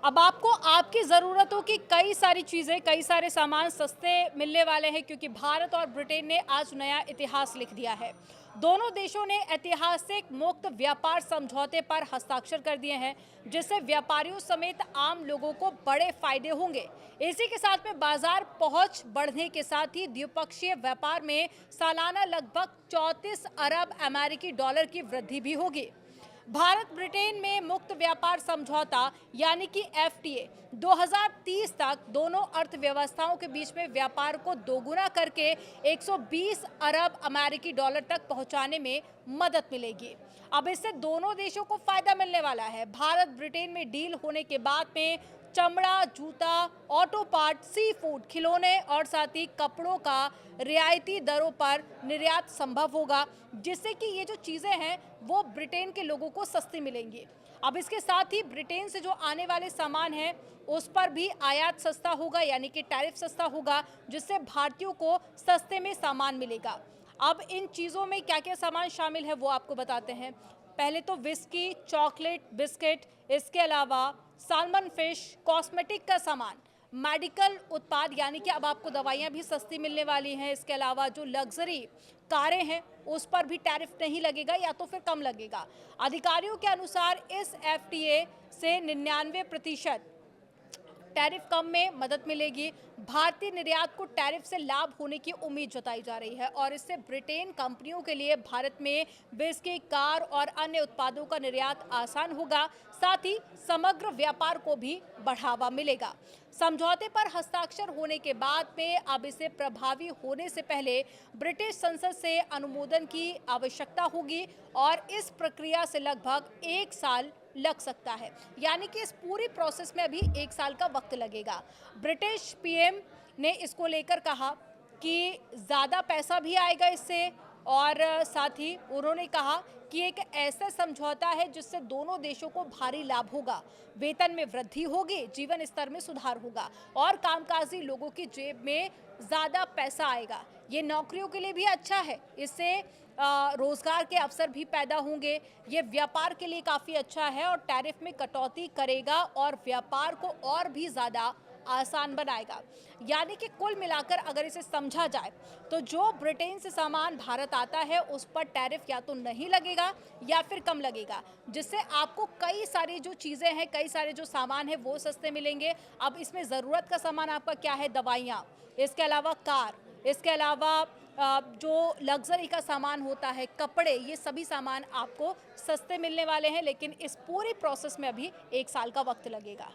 अब आपको आपकी ज़रूरतों की कई सारी चीज़ें, कई सारे सामान सस्ते मिलने वाले हैं क्योंकि भारत और ब्रिटेन ने आज नया इतिहास लिख दिया है। दोनों देशों ने ऐतिहासिक मुक्त व्यापार समझौते पर हस्ताक्षर कर दिए हैं, जिससे व्यापारियों समेत आम लोगों को बड़े फायदे होंगे। इसी के साथ में बाजार पहुंच बढ़ने के साथ ही द्विपक्षीय व्यापार में सालाना लगभग 34 अरब अमेरिकी डॉलर की वृद्धि भी होगी। भारत ब्रिटेन में मुक्त व्यापार समझौता यानी कि एफटीए 2030 तक दोनों अर्थव्यवस्थाओं के बीच में व्यापार को दोगुना करके 120 अरब अमेरिकी डॉलर तक पहुंचाने में मदद मिलेगी। अब इससे दोनों देशों को फायदा मिलने वाला है। भारत ब्रिटेन में डील होने के बाद में चमड़ा, जूता, ऑटो पार्ट, सी फूड, खिलौने और साथ ही कपड़ों का रियायती दरों पर निर्यात संभव होगा, जिससे कि ये जो चीज़ें हैं वो ब्रिटेन के लोगों को सस्ती मिलेंगी। अब इसके साथ ही ब्रिटेन से जो आने वाले सामान हैं उस पर भी आयात सस्ता होगा, यानी कि टैरिफ सस्ता होगा, जिससे भारतीयों को सस्ते में सामान मिलेगा। अब इन चीज़ों में क्या क्या सामान शामिल है वो आपको बताते हैं। पहले तो विस्की, चॉकलेट, बिस्किट, इसके अलावा सालमन फिश, कॉस्मेटिक का सामान, मेडिकल उत्पाद यानी कि अब आपको दवाइयाँ भी सस्ती मिलने वाली हैं। इसके अलावा जो लग्जरी कारें हैं उस पर भी टैरिफ नहीं लगेगा या तो फिर कम लगेगा। अधिकारियों के अनुसार इस एफटीए से 99% टैरिफ कम में मदद मिलेगी। भारतीय निर्यात को टैरिफ से लाभ होने की उम्मीद जताई जा रही है और इससे ब्रिटेन कंपनियों के लिए भारत में बिस्किट, कार और अन्य उत्पादों का निर्यात आसान होगा। साथ ही समग्र व्यापार को भी बढ़ावा मिलेगा। समझौते पर हस्ताक्षर होने के बाद में अब इसे प्रभावी होने से पहले ब्रिटिश संसद से अनुमोदन की आवश्यकता होगी और इस प्रक्रिया से लगभग 1 साल लग सकता है, यानी कि इस पूरी प्रोसेस में अभी 1 साल का वक्त लगेगा। ब्रिटिश पीएम ने इसको लेकर कहा कि ज़्यादा पैसा भी आएगा इससे और साथ ही उन्होंने कहा कि एक ऐसा समझौता है जिससे दोनों देशों को भारी लाभ होगा। वेतन में वृद्धि होगी, जीवन स्तर में सुधार होगा और कामकाजी लोगों की जेब में ज़्यादा पैसा आएगा। ये नौकरियों के लिए भी अच्छा है, इससे रोजगार के अवसर भी पैदा होंगे। ये व्यापार के लिए काफ़ी अच्छा है और टैरिफ में कटौती करेगा और व्यापार को और भी ज़्यादा आसान बनाएगा। यानी कि कुल मिलाकर अगर इसे समझा जाए तो जो ब्रिटेन से सामान भारत आता है उस पर टैरिफ या तो नहीं लगेगा या फिर कम लगेगा, जिससे आपको कई सारी जो चीज़ें हैं, कई सारे जो सामान हैं वो सस्ते मिलेंगे। अब इसमें ज़रूरत का सामान आपका क्या है? दवाइयाँ, इसके अलावा कार, इसके अलावा जो लग्जरी का सामान होता है, कपड़े, ये सभी सामान आपको सस्ते मिलने वाले हैं, लेकिन इस पूरी प्रोसेस में अभी 1 साल का वक्त लगेगा।